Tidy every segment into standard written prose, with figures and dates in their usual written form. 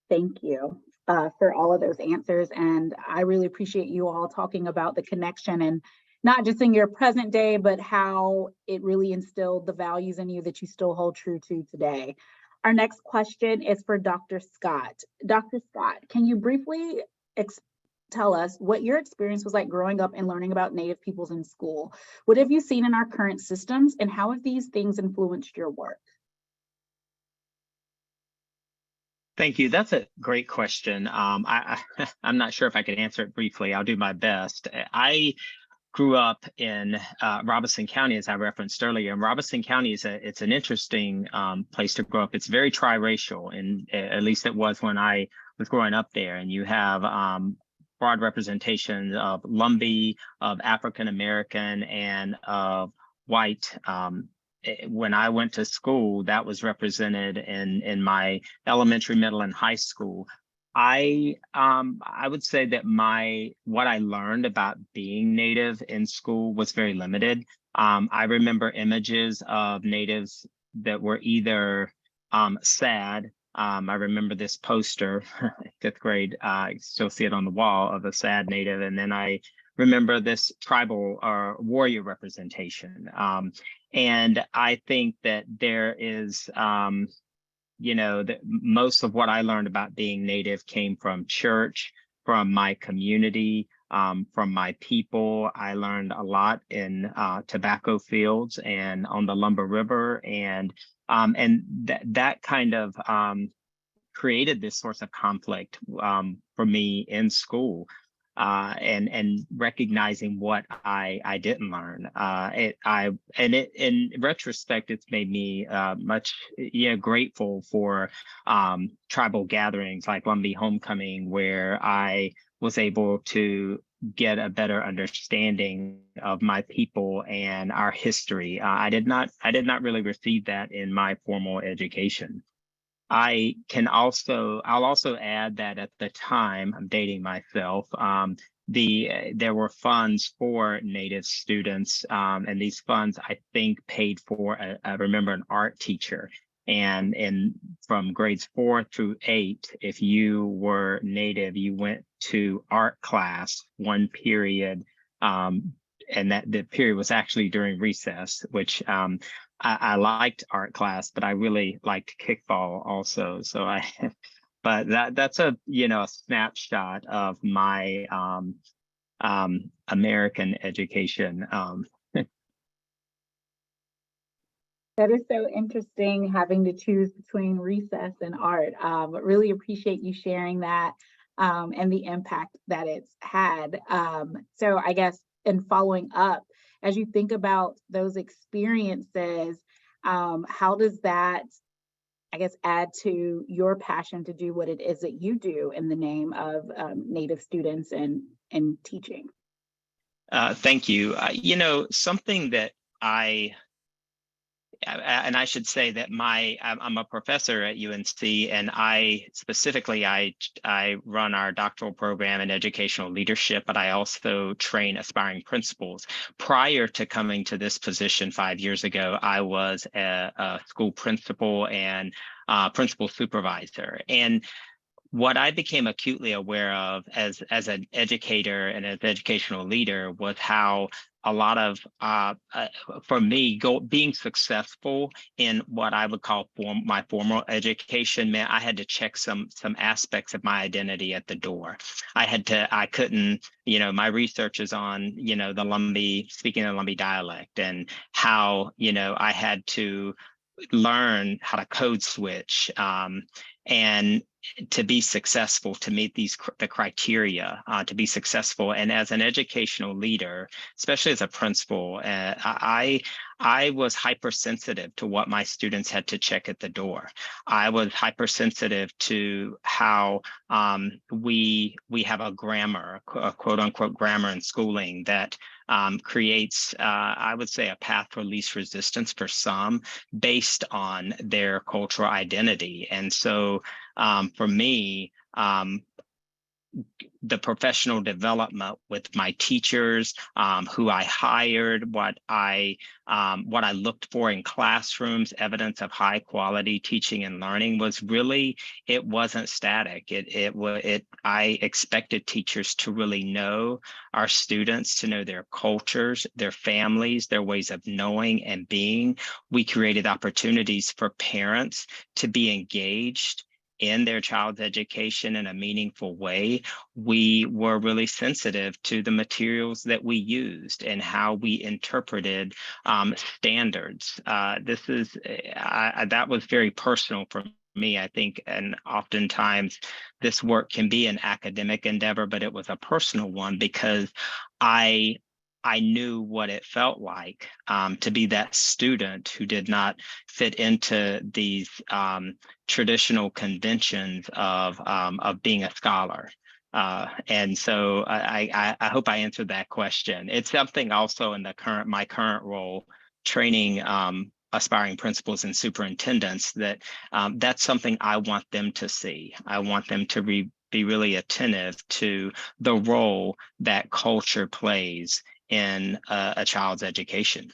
Thank you for all of those answers. And I really appreciate you all talking about the connection, and not just in your present day, but how it really instilled the values in you that you still hold true to today. Our next question is for Dr. Scott. Dr. Scott, can you briefly tell us what your experience was like growing up and learning about Native peoples in school? What have you seen in our current systems, and how have these things influenced your work? Thank you. That's a great question. I'm not sure if I could answer it briefly. I'll do my best. I grew up in Robeson County, as I referenced earlier. And Robeson County it's an interesting place to grow up. It's very triracial, and at least it was when I was growing up there. And you have broad representation of Lumbee, of African American, and of white. When I went to school, that was represented in my elementary, middle, and high school. I would say that what I learned about being Native in school was very limited. I remember images of Natives that were either sad. I remember this poster, fifth grade, I still see it on the wall, of a sad Native. And then I remember this tribal or warrior representation. And I think that there is, that most of what I learned about being Native came from church, from my community, from my people. I learned a lot in tobacco fields and on the Lumber River, and that kind of created this source of conflict for me in school. And recognizing what I didn't learn. In retrospect, it's made me much grateful for tribal gatherings like Lumbee Homecoming, where I was able to get a better understanding of my people and our history. I did not really receive that in my formal education. I'll also add that at the time, I'm dating myself, there were funds for Native students, and these funds, I think, paid for, I remember, an art teacher. And from grades 4 through 8, if you were Native, you went to art class one period, and that the period was actually during recess, which I liked art class, but I really liked kickball also. So but that's a snapshot of my American education. That is so interesting, having to choose between recess and art. But really appreciate you sharing that and the impact that it's had. So I guess in following up, as you think about those experiences, how does that, I guess, add to your passion to do what it is that you do in the name of Native students and teaching? Thank you. Something that I should say that I'm a professor at UNC, and I run our doctoral program in educational leadership, but I also train aspiring principals. Prior to coming to this position 5 years ago, I was a school principal and principal supervisor. And what I became acutely aware of as an educator and as an educational leader was how a lot of, for me, being successful in what I would call my formal education meant I had to check some aspects of my identity at the door. I couldn't, my research is on, the Lumbee, speaking the Lumbee dialect, and how, I had to learn how to code switch, and to be successful, to meet the criteria to be successful. And as an educational leader, especially as a principal, I was hypersensitive to what my students had to check at the door. I was hypersensitive to how we have a grammar, a quote unquote grammar in schooling that creates, I would say, a path for least resistance for some based on their cultural identity. And so for me, the professional development with my teachers, who I hired, what I looked for in classrooms, evidence of high quality teaching and learning was really, it wasn't static. I expected teachers to really know our students, to know their cultures, their families, their ways of knowing and being. We created opportunities for parents to be engaged in their child's education in a meaningful way. We were really sensitive to the materials that we used and how we interpreted standards. That was very personal for me, I think, and oftentimes this work can be an academic endeavor, but it was a personal one because I knew what it felt like to be that student who did not fit into these traditional conventions of being a scholar. And so I hope I answered that question. It's something also in my current role, training aspiring principals and superintendents, that's something I want them to see. I want them to be really attentive to the role that culture plays in a child's education.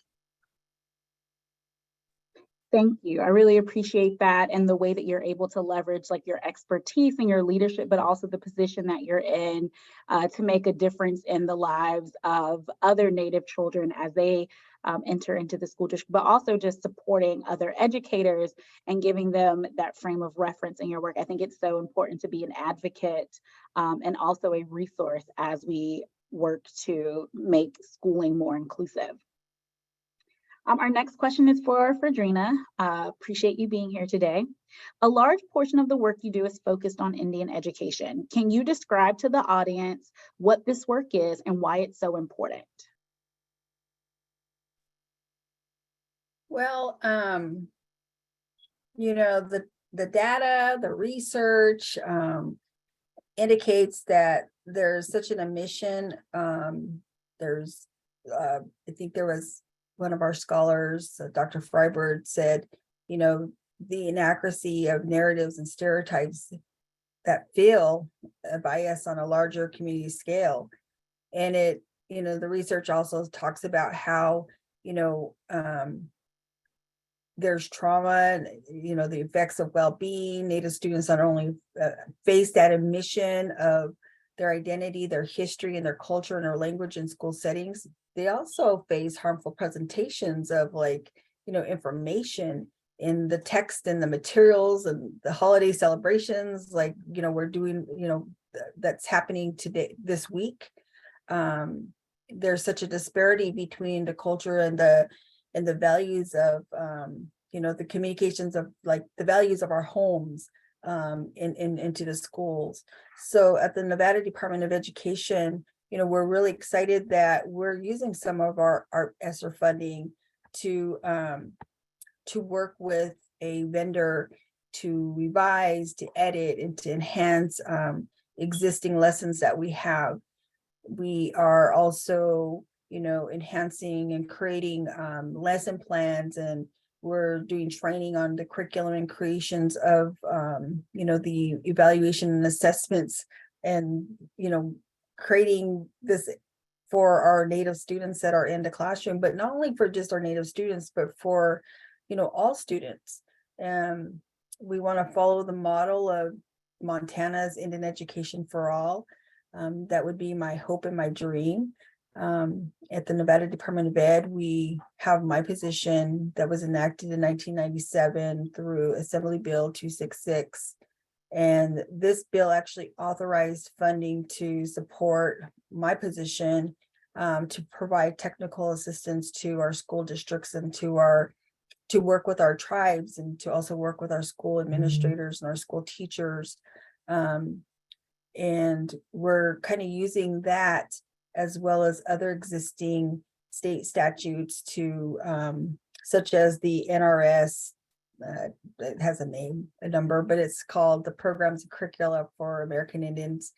Thank you. I really appreciate that, and the way that you're able to leverage like your expertise and your leadership, but also the position that you're in to make a difference in the lives of other Native children as they enter into the school district, but also just supporting other educators and giving them that frame of reference in your work. I think it's so important to be an advocate and also a resource as we work to make schooling more inclusive. Our next question is for Fredina. Appreciate you being here today. A large portion of the work you do is focused on Indian education. Can you describe to the audience what this work is and why it's so important? Well, you know, the data, the research indicates that there's such an omission. There's, I think there was one of our scholars, Dr. Freiberg, said, you know, the inaccuracy of narratives and stereotypes that feel a bias on a larger community scale. And it, you know, the research also talks about how, you know, there's trauma and, you know, the effects of well-being. Native students not only face that omission of their identity, their history, and their culture and their language in school settings, they also face harmful presentations of, like, you know, information in the text and the materials and the holiday celebrations, like, you know, we're doing, you know, that's happening today, this week. There's such a disparity between the culture and the values of, you know, the communications of, like, the values of our homes into the schools. So at the Nevada Department of Education, you know, we're really excited that we're using some of our ESSER funding to work with a vendor to revise, to edit, and to enhance existing lessons that we have. We are also, you know, enhancing and creating lesson plans, and we're doing training on the curriculum and creations of, you know, the evaluation and assessments, and, you know, creating this for our Native students that are in the classroom, but not only for just our Native students, but for, you know, all students. We want to follow the model of Montana's Indian Education for All. That would be my hope and my dream. At the Nevada Department of Ed, we have my position that was enacted in 1997 through Assembly Bill 266. And this bill actually authorized funding to support my position, to provide technical assistance to our school districts and to work with our tribes, and to also work with our school administrators and our school teachers. And we're kind of using that as well as other existing state statutes to, such as the NRS, it has a number, but it's called the Programs and Curricula for American Indians.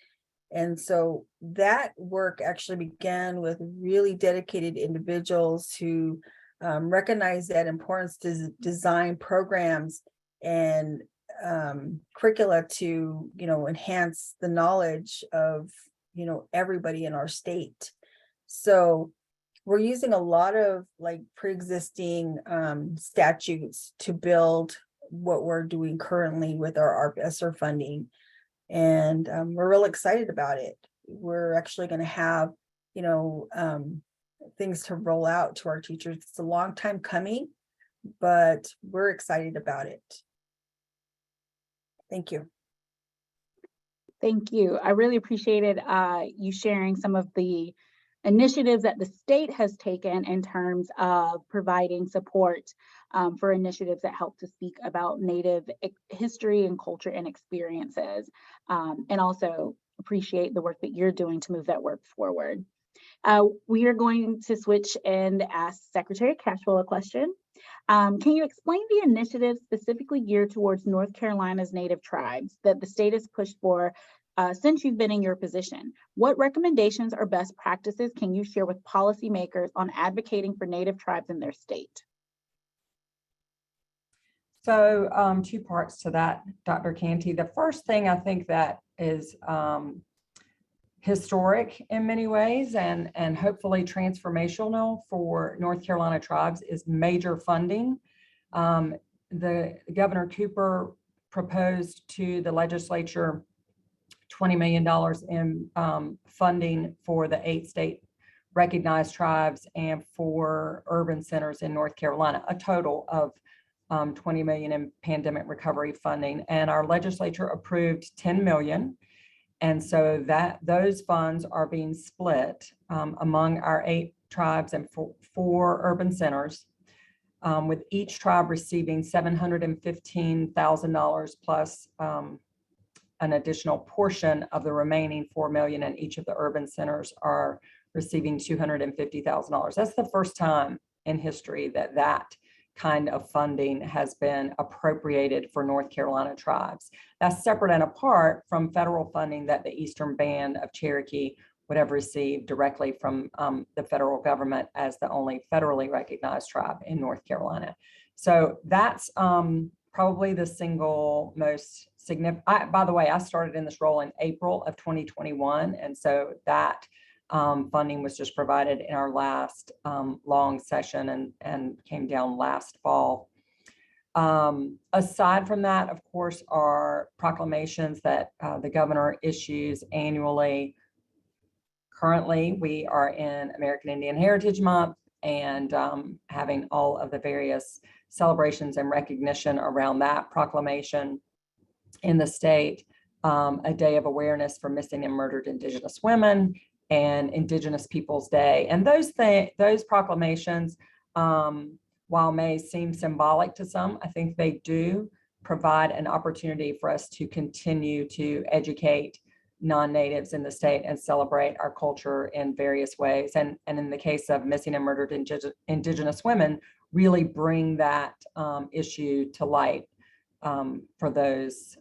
And so that work actually began with really dedicated individuals who recognize that importance to design programs and curricula to, enhance the knowledge of, everybody in our state. So we're using a lot of like pre-existing statutes to build what we're doing currently with our ESSER funding. And we're real excited about it. We're actually going to have, things to roll out to our teachers. It's a long time coming, but we're excited about it. Thank you. Thank you. I really appreciated you sharing some of the initiatives that the state has taken in terms of providing support for initiatives that help to speak about Native history and culture and experiences, and also appreciate the work that you're doing to move that work forward. We are going to switch and ask Secretary Cashwell a question. Can you explain the initiatives specifically geared towards North Carolina's Native tribes that the state has pushed for since you've been in your position? What recommendations or best practices can you share with policymakers on advocating for Native tribes in their state? So 2 parts to that, Dr. Canty. The first thing I think that is historic in many ways and hopefully transformational for North Carolina tribes is major funding. The Governor Cooper proposed to the legislature $20 million in funding for the 8 state recognized tribes and 4 urban centers in North Carolina, a total of $20 million in pandemic recovery funding. And our legislature approved $10 million. And so those funds are being split among our 8 tribes and 4 urban centers, with each tribe receiving $715,000 plus an additional portion of the remaining $4 million, and each of the urban centers are receiving $250,000. That's the first time in history that kind of funding has been appropriated for North Carolina tribes. That's separate and apart from federal funding that the Eastern Band of Cherokee would have received directly from the federal government as the only federally recognized tribe in North Carolina. So that's probably the single most significant. By the way, I started in this role in April of 2021. And so that funding was just provided in our last long session and came down last fall. Aside from that, of course, are proclamations that the governor issues annually. Currently, we are in American Indian Heritage Month and having all of the various celebrations and recognition around that proclamation in the state, a day of awareness for missing and murdered Indigenous women, and Indigenous Peoples Day. And those proclamations, while may seem symbolic to some, I think they do provide an opportunity for us to continue to educate non-natives in the state and celebrate our culture in various ways. And in the case of missing and murdered Indigenous women, really bring that issue to light for those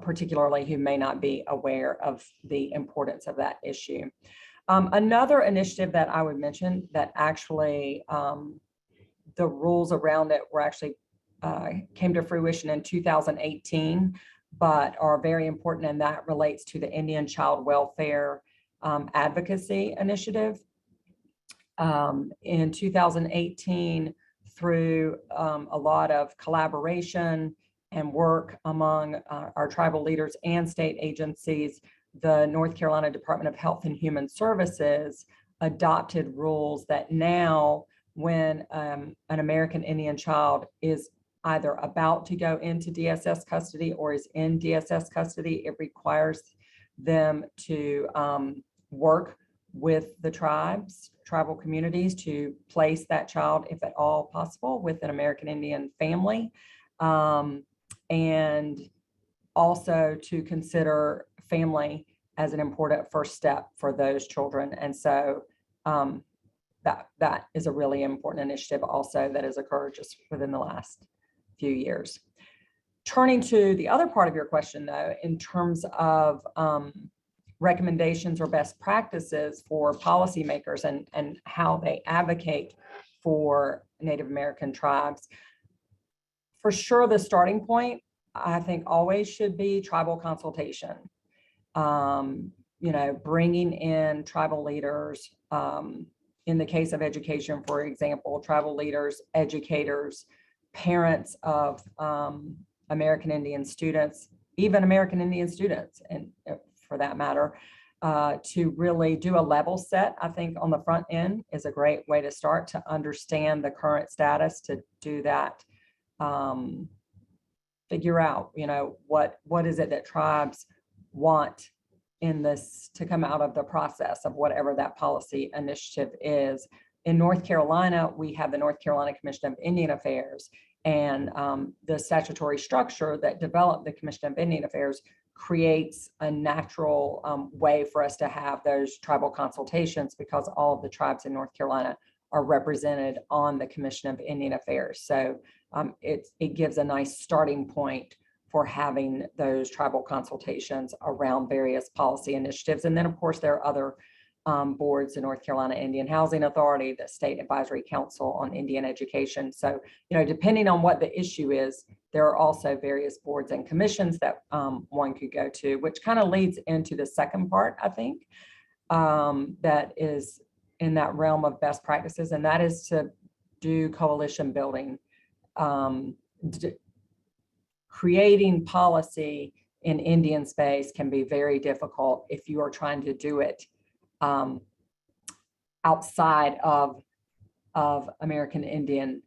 particularly who may not be aware of the importance of that issue. Another initiative that I would mention that actually the rules around it were actually came to fruition in 2018, but are very important, and that relates to the Indian Child Welfare Advocacy Initiative. In 2018, through a lot of collaboration and work among our tribal leaders and state agencies, the North Carolina Department of Health and Human Services adopted rules that now, when an American Indian child is either about to go into DSS custody or is in DSS custody, it requires them to work with the tribal communities to place that child, if at all possible, with an American Indian family. And also to consider family as an important first step for those children. And so that is a really important initiative also that has occurred just within the last few years. Turning to the other part of your question though, in terms of recommendations or best practices for policymakers and how they advocate for Native American tribes. For sure, the starting point I think always should be tribal consultation. You know, bringing in tribal leaders, in the case of education, for example, tribal leaders, educators, parents of American Indian students, even American Indian students, and for that matter, to really do a level set, I think on the front end is a great way to start to understand the current status, to do that, figure out, you know, what is it that tribes want in this to come out of the process of whatever that policy initiative is. In North Carolina, we have the North Carolina Commission of Indian Affairs, and the statutory structure that developed the Commission of Indian Affairs creates a natural way for us to have those tribal consultations, because all of the tribes in North Carolina are represented on the Commission of Indian Affairs. So it gives a nice starting point for having those tribal consultations around various policy initiatives. And then, of course, there are other boards, the North Carolina Indian Housing Authority, the State Advisory Council on Indian Education. So, you know, depending on what the issue is, there are also various boards and commissions that one could go to, which kind of leads into the second part, I think, that is in that realm of best practices, and that is to do coalition building. Creating policy in Indian space can be very difficult if you are trying to do it outside of American Indian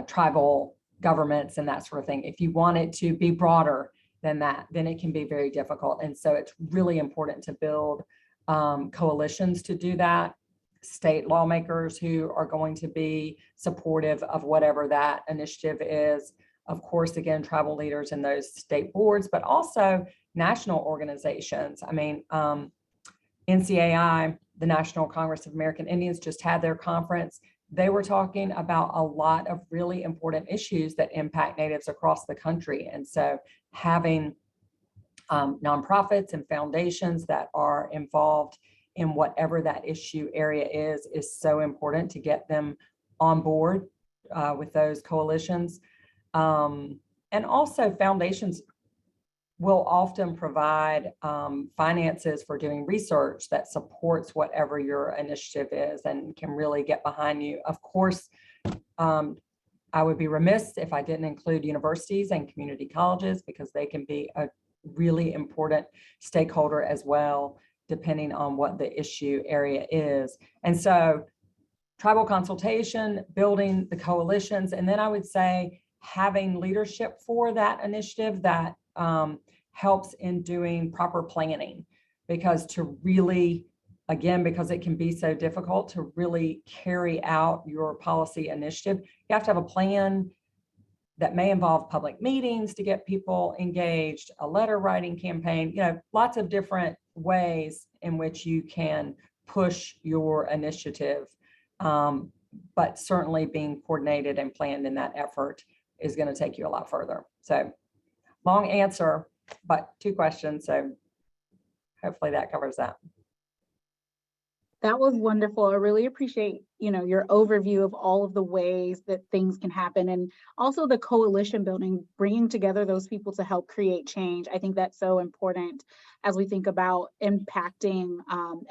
tribal governments and that sort of thing. If you want it to be broader than that, then it can be very difficult. And so it's really important to build coalitions to do that. State lawmakers who are going to be supportive of whatever that initiative is. Of course, again, tribal leaders in those state boards, but also national organizations. I mean, NCAI, the National Congress of American Indians, just had their conference. They were talking about a lot of really important issues that impact Natives across the country. And so having nonprofits and foundations that are involved in whatever that issue area is so important to get them on board with those coalitions. And also foundations will often provide finances for doing research that supports whatever your initiative is and can really get behind you. Of course, I would be remiss if I didn't include universities and community colleges, because they can be a really important stakeholder as well, depending on what the issue area is. And so tribal consultation, building the coalitions, and then I would say having leadership for that initiative that helps in doing proper planning, because to really, again, because it can be so difficult to really carry out your policy initiative, you have to have a plan that may involve public meetings to get people engaged, a letter writing campaign, you know, lots of different ways in which you can push your initiative. But certainly being coordinated and planned in that effort is going to take you a lot further. So long answer, but 2 questions. So hopefully that covers that. That was wonderful. I really appreciate, you know, your overview of all of the ways that things can happen, and also the coalition building, bringing together those people to help create change. I think that's so important as we think about impacting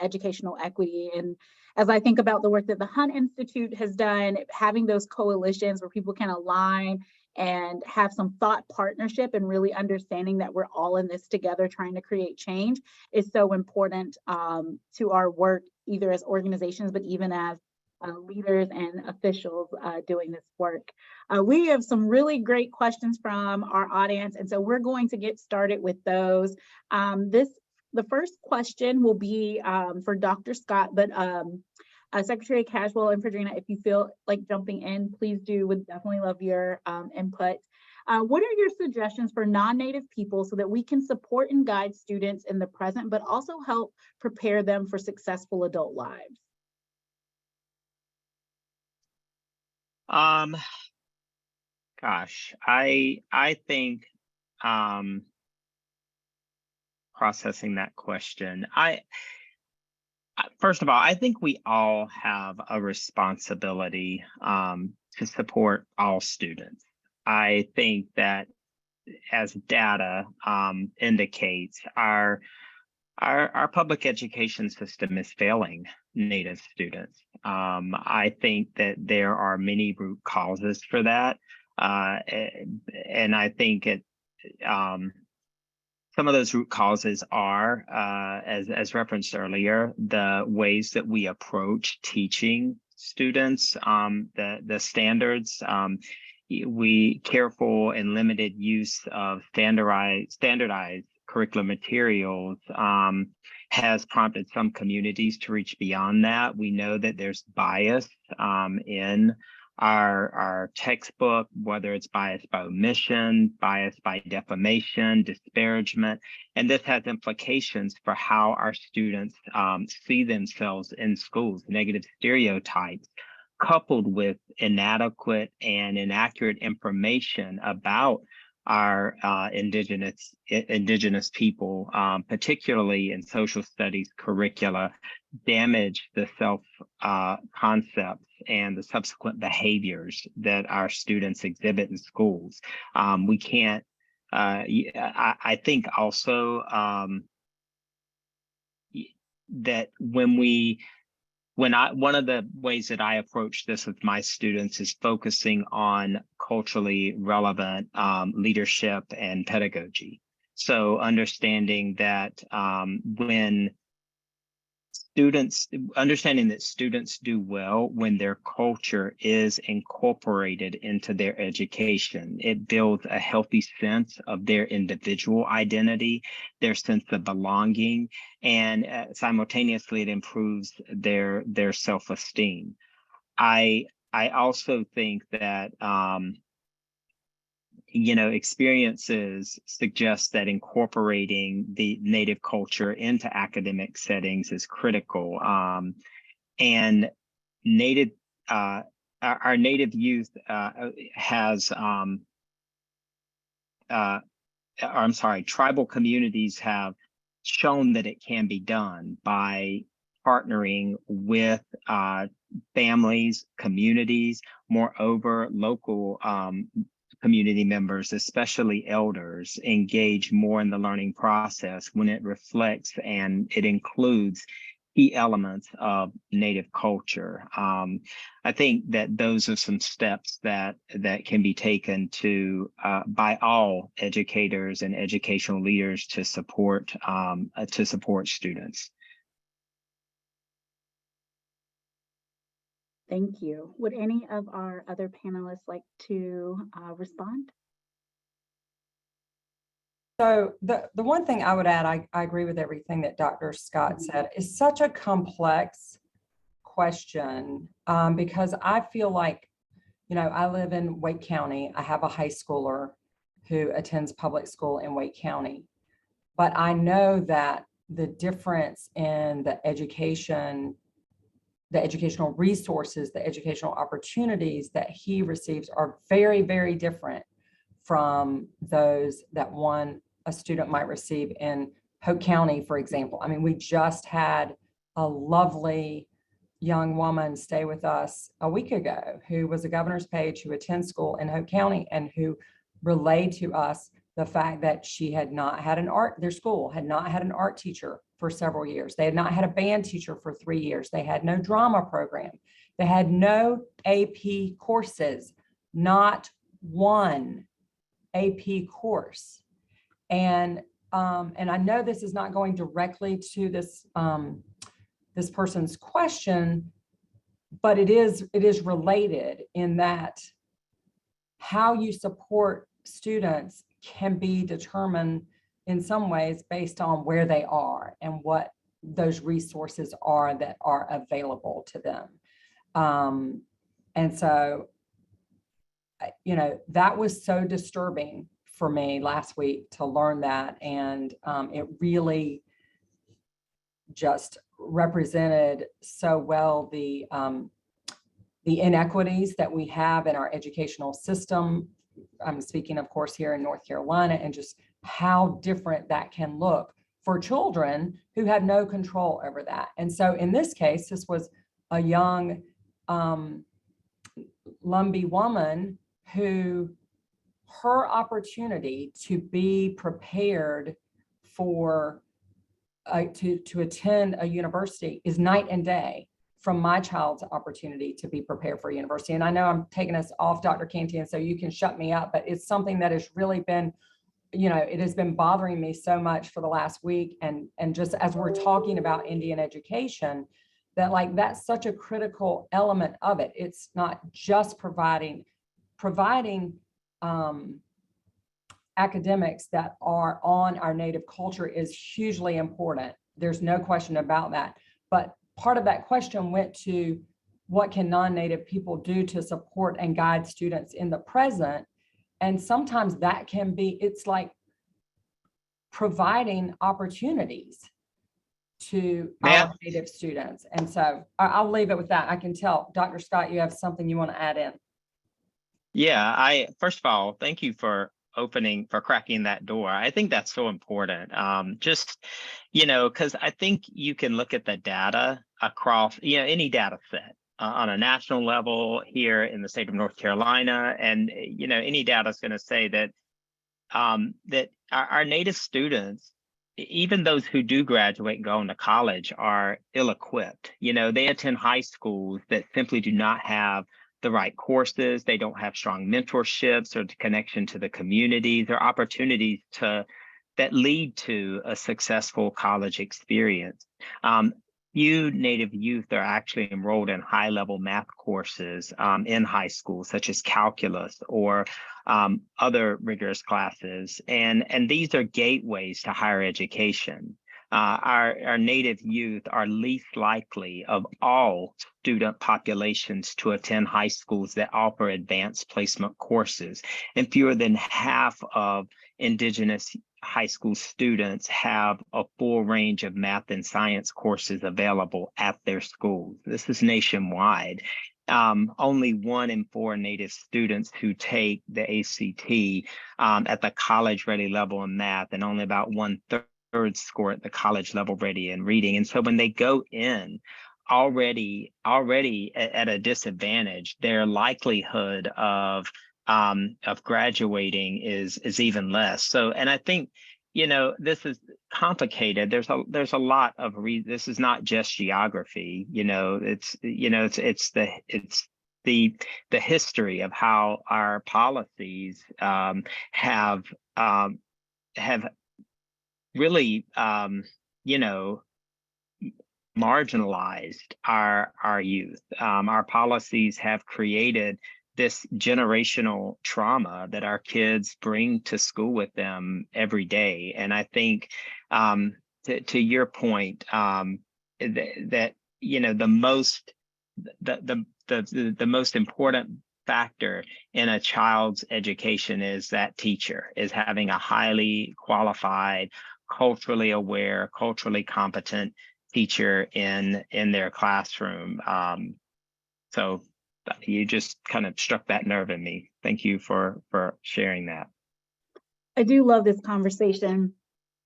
educational equity. And as I think about the work that the Hunt Institute has done, having those coalitions where people can align and have some thought partnership and really understanding that we're all in this together trying to create change is so important to our work, either as organizations, but even as leaders and officials doing this work. We have some really great questions from our audience, and so we're going to get started with those. The first question will be for Dr. Scott, but Secretary Cashwell and Fredina, if you feel like jumping in, please do. Would definitely love your input. What are your suggestions for non-Native people so that we can support and guide students in the present, but also help prepare them for successful adult lives? Gosh, I think processing that question, first of all, I think we all have a responsibility to support all students. I think that as data indicates, our public education system is failing Native students. I think that there are many root causes for that, and I think some of those root causes are, as referenced earlier, the ways that we approach teaching students, the standards. We careful and limited use of standardized curriculum materials has prompted some communities to reach beyond that. We know that there's bias in our textbook, whether it's bias by omission, bias by defamation, disparagement, and this has implications for how our students see themselves in schools. Negative stereotypes coupled with inadequate and inaccurate information about our indigenous people, particularly in social studies curricula, damage the self concepts and the subsequent behaviors that our students exhibit in schools. We can't, I think also that one of the ways that I approach this with my students is focusing on culturally relevant leadership and pedagogy. So understanding that understanding that students do well when their culture is incorporated into their education. It builds a healthy sense of their individual identity, their sense of belonging, and simultaneously it improves their self-esteem. I also think that experiences suggest that incorporating the Native culture into academic settings is critical. And Native, our Native youth tribal communities have shown that it can be done by partnering with families, communities, moreover, local community members, especially elders, engage more in the learning process when it reflects and it includes key elements of Native culture. I think that those are some steps that can be taken by all educators and educational leaders to support students. Thank you. Would any of our other panelists like to respond? So the one thing I would add, I agree with everything that Dr. Scott said. It's such a complex question because I feel like, I live in Wake County. I have a high schooler who attends public school in Wake County. But I know that the difference in the educational resources, the educational opportunities that he receives are very, very different from those that a student might receive in Polk County, for example. I mean, we just had a lovely young woman stay with us a week ago who was a governor's page who attends school in Polk County and who relayed to us the fact that she had not had their school had not had an art teacher for several years. They had not had a band teacher for 3 years. They had no drama program. They had no AP courses, not one AP course. And I know this is not going directly to this person's question, but it is related in that how you support students can be determined in some ways based on where they are and what those resources are that are available to them. And so, that was so disturbing for me last week to learn that. And it really just represented so well the inequities that we have in our educational system. I'm speaking, of course, here in North Carolina, and just how different that can look for children who have no control over that. And so in this case, this was a young Lumbee woman who her opportunity to be prepared for to attend a university is night and day from my child's opportunity to be prepared for university. And I know I'm taking us off, Dr. Cantian, so you can shut me up, but it's something that has really been, it has been bothering me so much for the last week. And just as we're talking about Indian education, that that's such a critical element of it. It's not just providing academics that are on our native culture is hugely important. There's no question about that. But part of that question went to what can non-native people do to support and guide students in the present. And sometimes that can be, it's like providing opportunities to our native students. And so I'll leave it with that. I can tell, Dr. Scott, you have something you want to add in. Yeah, first of all, thank you for cracking that door. I think that's so important. Just, because I think you can look at the data across, any data set on a national level here in the state of North Carolina. And, any data is going to say that, that our native students, even those who do graduate and go into college, are ill-equipped. They attend high schools that simply do not have the right courses. They don't have strong mentorships or the connection to the communities or opportunities that lead to a successful college experience. Few Native youth are actually enrolled in high-level math courses in high school, such as calculus or other rigorous classes. And these are gateways to higher education. Our Native youth are least likely of all student populations to attend high schools that offer advanced placement courses. And fewer than half of Indigenous high school students have a full range of math and science courses available at their schools. This is nationwide. Only 1 in 4 Native students who take the ACT at the college-ready level in math, and only about 1/3 score at the college level ready in reading. And so when they go in already at a disadvantage, their likelihood of graduating is even less. So, and I think, this is complicated. There's a lot of this is not just geography. It's the history of how our policies have really, marginalized our youth. Our policies have created this generational trauma that our kids bring to school with them every day. And I think, to your point, that the most important factor in a child's education is that teacher is having a highly qualified, culturally aware, culturally competent teacher in their classroom. So you just kind of struck that nerve in me. Thank you for sharing that. I do love this conversation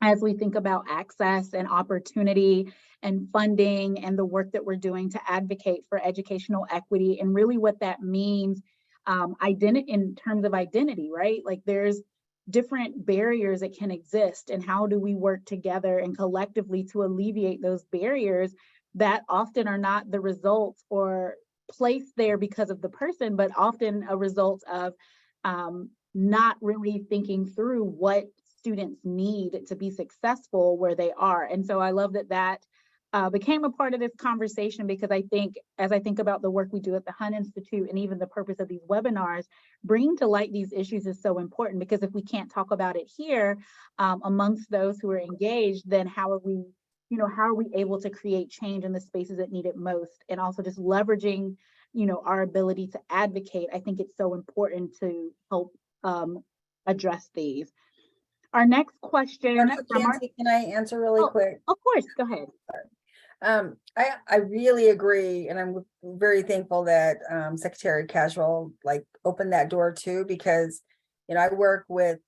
as we think about access and opportunity and funding and the work that we're doing to advocate for educational equity and really what that means in terms of identity, right? Like there's different barriers that can exist, and how do we work together and collectively to alleviate those barriers that often are not the results or placed there because of the person, but often a result of not really thinking through what students need to be successful where they are. And so I love that became a part of this conversation, because I think, as I think about the work we do at the Hunt Institute and even the purpose of these webinars, bringing to light these issues is so important, because if we can't talk about it here amongst those who are engaged, then how are we able to create change in the spaces that need it most? And also just leveraging, our ability to advocate. I think it's so important to help address these. Our next question. Can I answer really quick? Of course, go ahead. I really agree, and I'm very thankful that Secretary Cashwell opened that door too, because I work with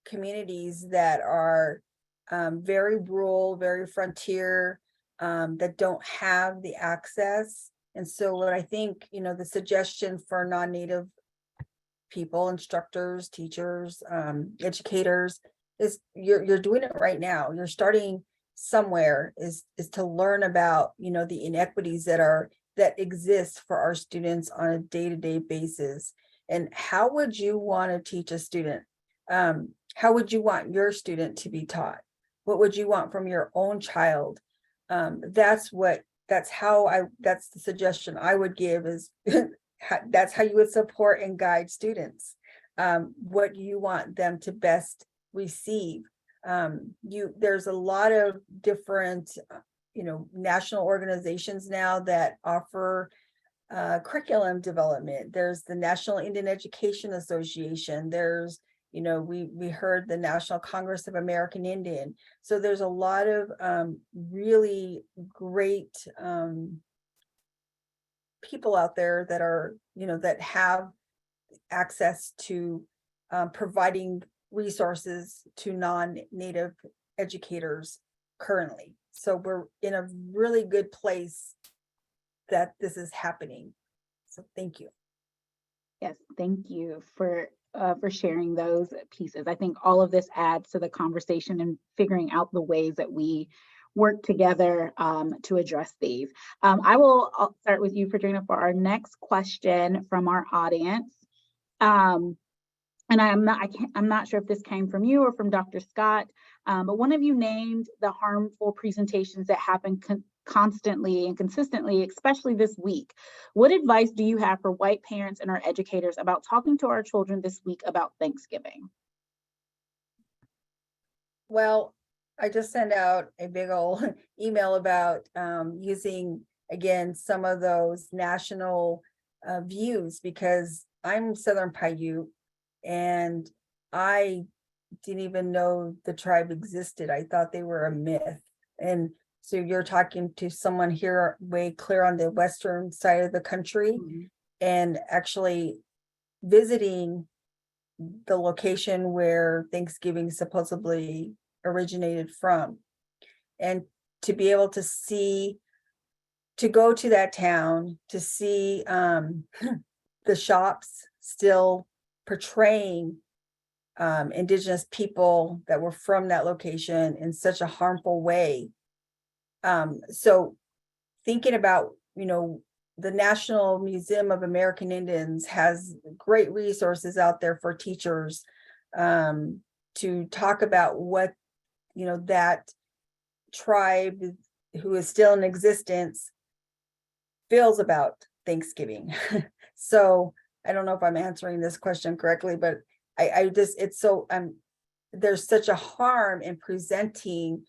communities that are very rural, very frontier, that don't have the access. And so what I think, the suggestion for non-Native people, instructors, teachers, educators, is you're doing it right now. You're starting somewhere, is to learn about, the inequities that exist for our students on a day-to-day basis. And how would you want to teach a student? How would you want your student to be taught? What would you want from your own child? That's the suggestion I would give, is that's how you would support and guide students. What you want them to best receive. There's a lot of different, national organizations now that offer curriculum development. There's the National Indian Education Association. There's, we heard the National Congress of American Indian. So there's a lot of really great people out there that are, that have access to providing resources to non-native educators currently. So we're in a really good place that this is happening. So thank you. Yes, thank you for sharing those pieces. I think all of this adds to the conversation and figuring out the ways that we work together to address these. I'll start with you, Fredina, for our next question from our audience. And I'm not sure if this came from you or from Dr. Scott, but one of you named the harmful presentations that happen constantly and consistently, especially this week. What advice do you have for white parents and our educators about talking to our children this week about Thanksgiving? Well, I just sent out a big old email about using, again, some of those national views, because I'm Southern Paiute and I didn't even know the tribe existed. I thought they were a myth. And so you're talking to someone here way clear on the western side of the country, mm-hmm. and actually visiting the location where Thanksgiving supposedly originated from, and to be able to see, to go to that town, to see the shops still portraying Indigenous people that were from that location in such a harmful way. So thinking about, the National Museum of American Indians has great resources out there for teachers to talk about what, that tribe who is still in existence feels about Thanksgiving. So I don't know if I'm answering this question correctly, but there's such a harm in presenting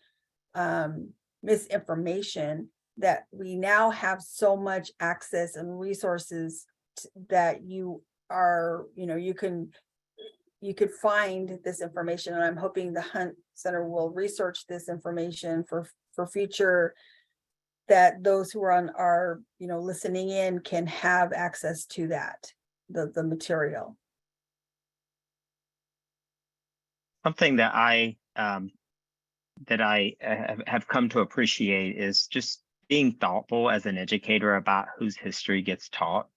misinformation, that we now have so much access and resources that you could find this information. And I'm hoping the Hunt Center will research this information for future, that those who are listening in can have access to that, the material. Something that I have come to appreciate is just being thoughtful as an educator about whose history gets taught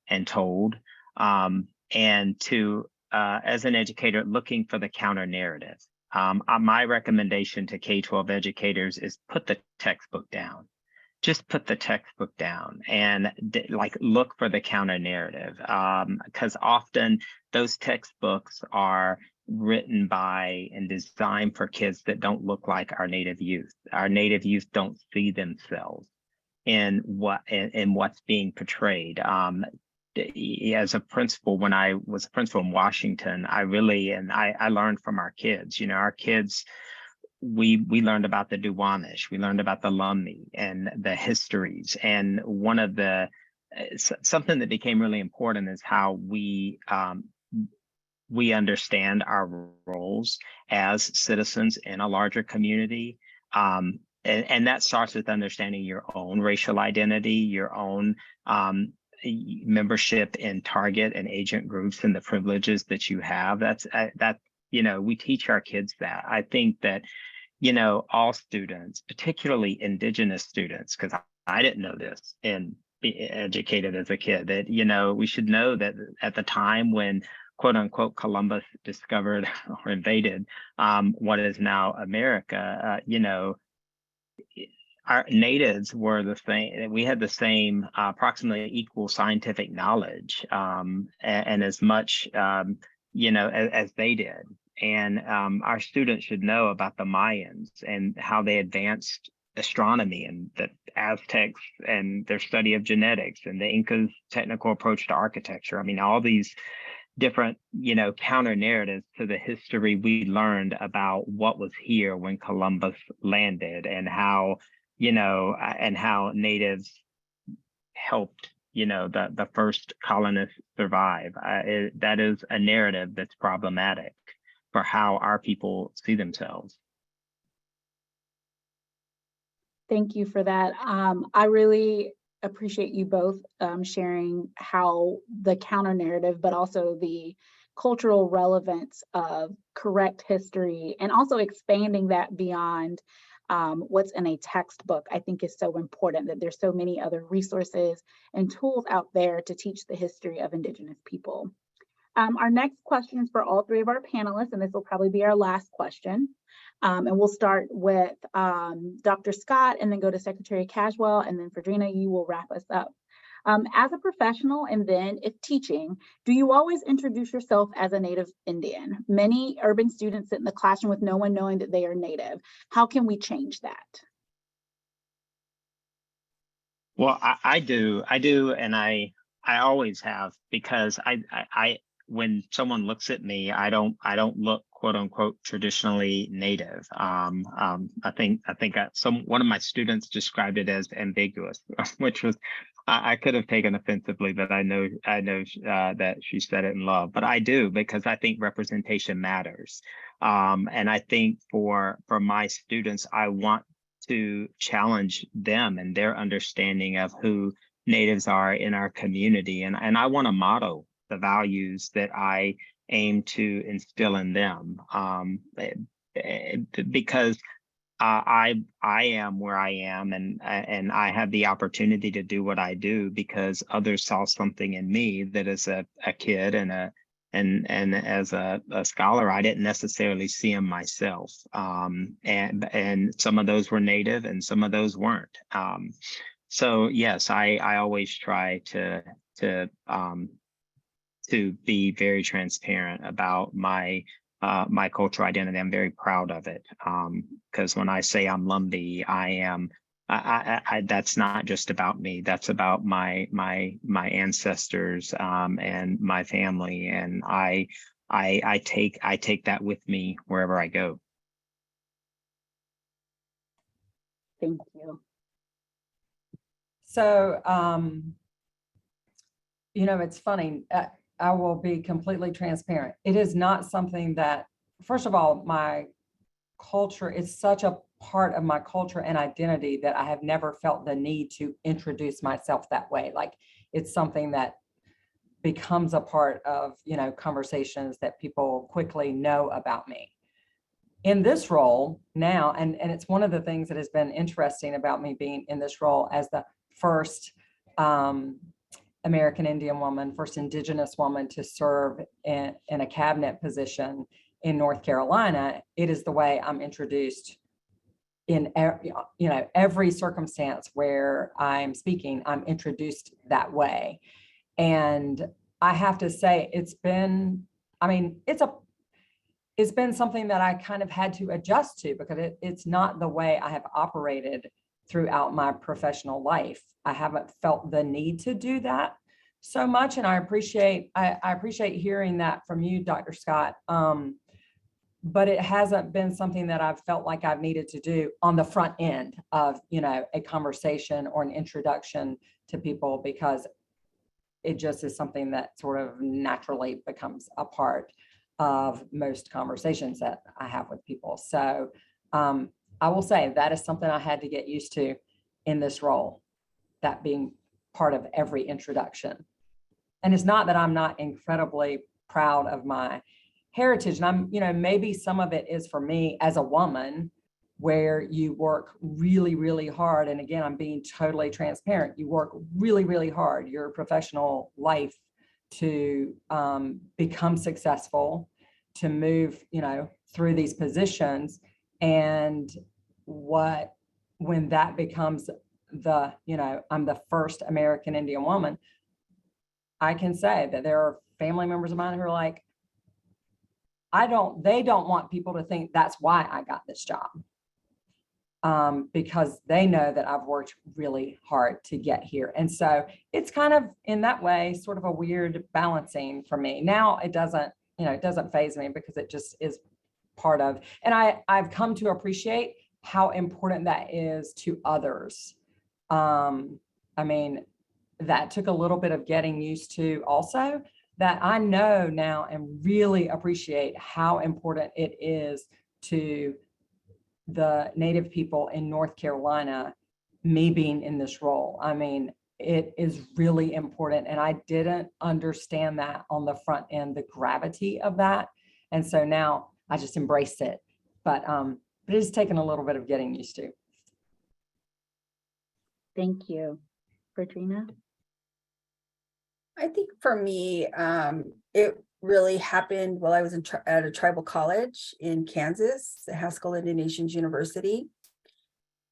and told, and to as an educator looking for the counter narrative. My recommendation to K-12 educators is put the textbook down. Just put the textbook down and look for the counter narrative, because often those textbooks are written by and designed for kids that don't look like our native youth. Our native youth don't see themselves in what's being portrayed. As a principal, when I was a principal in Washington, I learned from our kids. Our kids, we learned about the Duwamish, we learned about the Lummi and the histories. And one of something that became really important is how we understand our roles as citizens in a larger community. And that starts with understanding your own racial identity, your own membership in target and agent groups and the privileges that you have. We teach our kids that. I think that, all students, particularly Indigenous students, because I didn't know this and be educated as a kid, that, we should know that at the time when quote unquote Columbus discovered or invaded what is now America, our natives were the same. We had the same approximately equal scientific knowledge and as much, as they did. And our students should know about the Mayans and how they advanced astronomy and the Aztecs and their study of genetics and the Incas' technical approach to architecture. I mean, all these different, counter narratives to the history we learned about what was here when Columbus landed and how, and how natives helped, the first colonists survive. That is a narrative that's problematic for how our people see themselves. Thank you for that. I really appreciate you both sharing how the counter narrative, but also the cultural relevance of correct history and also expanding that beyond what's in a textbook, I think is so important, that there's so many other resources and tools out there to teach the history of Indigenous people. Our next question is for all three of our panelists, and this will probably be our last question. And we'll start with Dr. Scott and then go to Secretary Cashwell, and then Fredina, you will wrap us up. As a professional and then if teaching, do you always introduce yourself as a Native Indian? Many urban students sit in the classroom with no one knowing that they are Native. How can we change that? Well, I do, and I always have, because I when someone looks at me, I don't look quote unquote traditionally Native. I think one of my students described it as ambiguous, which was I could have taken offensively, but I know that she said it in love. But I do, because I think representation matters, and I think for my students, I want to challenge them and their understanding of who Natives are in our community, and I want to model the values that I aim to instill in them, because I am where I am, and I have the opportunity to do what I do because others saw something in me that as a kid and as a scholar, I didn't necessarily see in myself, and some of those were Native and some of those weren't. So yes, I always try to be very transparent about my cultural identity. I'm very proud of it, because when I say I'm Lumbee, that's not just about me. That's about my ancestors and my family, and I take that with me wherever I go. Thank you. So, it's funny. I will be completely transparent. It is not something that, first of all, my culture is such a part of my culture and identity that I have never felt the need to introduce myself that way. Like, it's something that becomes a part of, conversations that people quickly know about me. In this role now, and it's one of the things that has been interesting about me being in this role as the first American Indian woman, first Indigenous woman to serve in a cabinet position in North Carolina, it is the way I'm introduced in every circumstance where I'm speaking. I'm introduced that way, and I have to say it's been something that I kind of had to adjust to, because it's not the way I have operated throughout my professional life. I haven't felt the need to do that so much, and I appreciate hearing that from you, Dr. Scott. But it hasn't been something that I've felt like I've needed to do on the front end of a conversation or an introduction to people, because it just is something that sort of naturally becomes a part of most conversations that I have with people. So I will say that is something I had to get used to in this role, that being part of every introduction. And it's not that I'm not incredibly proud of my heritage. And I'm, maybe some of it is for me as a woman, where you work really, really hard. And again, I'm being totally transparent. You work really, really hard. Your professional life to become successful, to move, through these positions. And when that becomes I'm the first American Indian woman, I can say that there are family members of mine who are like, they don't want people to think that's why I got this job. Because they know that I've worked really hard to get here. And so it's kind of, in that way, sort of a weird balancing for me. Now it doesn't faze me, because it just is part of, and I've come to appreciate how important that is to others. I mean, that took a little bit of getting used to also, that I know now and really appreciate how important it is to the Native people in North Carolina, me being in this role. I mean, it is really important. And I didn't understand that on the front end, the gravity of that. And so now I just embrace it. But it is taking a little bit of getting used to. Thank you. Fredina? I think for me, it really happened while I was at a tribal college in Kansas, the Haskell Indian Nations University.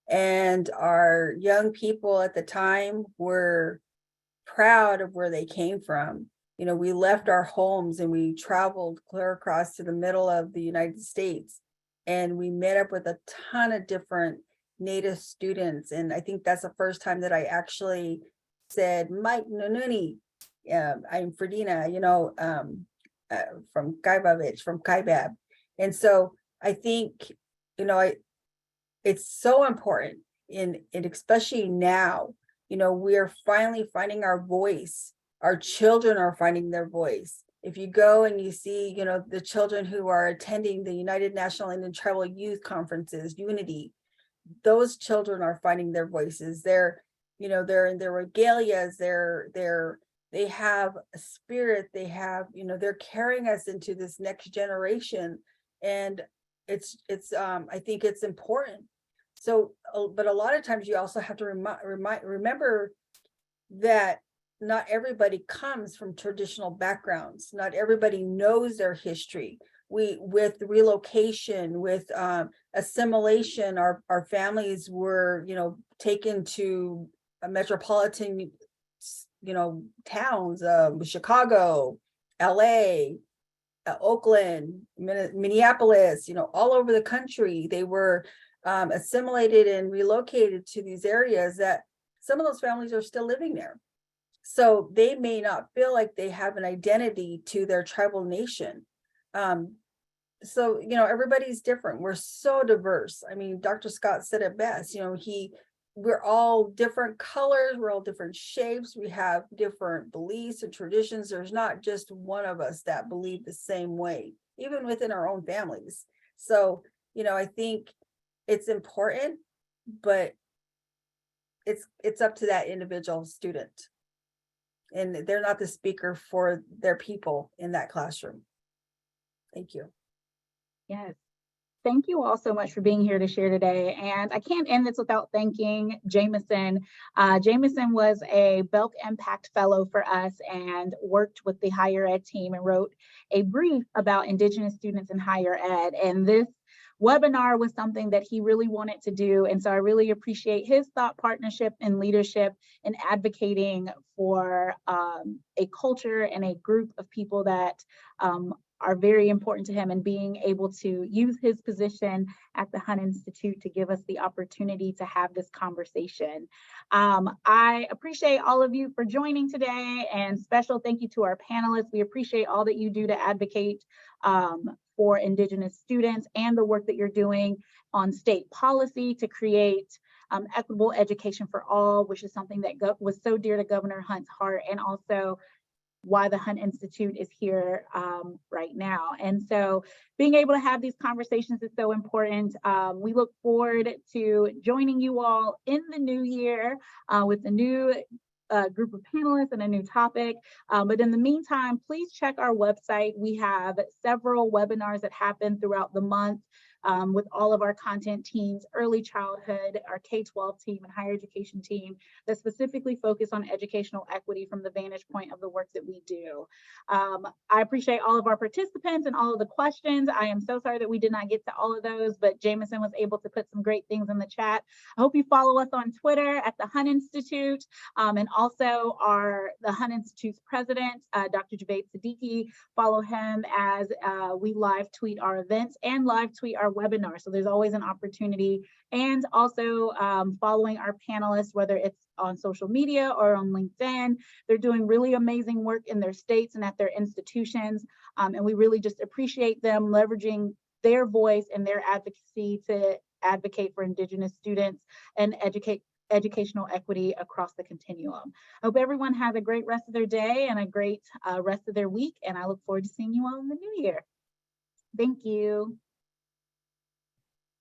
And our young people at the time were proud of where they came from. We left our homes and we traveled clear across to the middle of the United States. And we met up with a ton of different Native students. And I think that's the first time that I actually said, Mike Nununi, I'm Fredina, from Kaibabich, from Kaibab. And so I think, it's so important and especially now, we are finally finding our voice. Our children are finding their voice. If you go and you see, the children who are attending the United National Indian Tribal Youth Conferences, Unity, those children are finding their voices. They're in their regalias, they have a spirit, they have, they're carrying us into this next generation. And it's I think it's important. So, but a lot of times you also have to remember that not everybody comes from traditional backgrounds. Not everybody knows their history. With relocation, with assimilation, our families were, taken to a metropolitan, towns, Chicago, LA, Oakland, Minneapolis, all over the country. They were assimilated and relocated to these areas that some of those families are still living there. So they may not feel like they have an identity to their tribal nation. So, everybody's different. We're so diverse. I mean, Dr. Scott said it best, we're all different colors, we're all different shapes, we have different beliefs and traditions. There's not just one of us that believe the same way, even within our own families. So, I think it's important, but it's up to that individual student. And they're not the speaker for their people in that classroom. Thank you. Yes. Thank you all so much for being here to share today. And I can't end this without thanking Jameson. Jameson was a Belk Impact Fellow for us and worked with the higher ed team and wrote a brief about Indigenous students in higher ed. And this webinar was something that he really wanted to do. And so I really appreciate his thought partnership and leadership in advocating for a culture and a group of people that are very important to him, and being able to use his position at the Hunt Institute to give us the opportunity to have this conversation. I appreciate all of you for joining today, and special thank you to our panelists. We appreciate all that you do to advocate for Indigenous students and the work that you're doing on state policy to create equitable education for all, which is something that was so dear to Governor Hunt's heart, and also why the Hunt Institute is here right now. And so being able to have these conversations is so important. We look forward to joining you all in the new year with a new group of panelists and a new topic. But in the meantime, please check our website. We have several webinars that happen throughout the month with all of our content teams, early childhood, our K-12 team and higher education team that specifically focus on educational equity from the vantage point of the work that we do. I appreciate all of our participants and all of the questions. I am so sorry that we did not get to all of those, but Jameson was able to put some great things in the chat. I hope you follow us on Twitter at the Hunt Institute, and also the Hunt Institute's president, Dr. Javed Siddiqui. Follow him as we live tweet our events and live tweet our webinars. So there's always an opportunity. And also following our panelists, whether it's on social media or on LinkedIn. They're doing really amazing work in their states and at their institutions. And we really just appreciate them leveraging their voice and their advocacy to advocate for Indigenous students and educational equity across the continuum. I hope everyone has a great rest of their day and a great rest of their week. And I look forward to seeing you all in the new year. Thank you.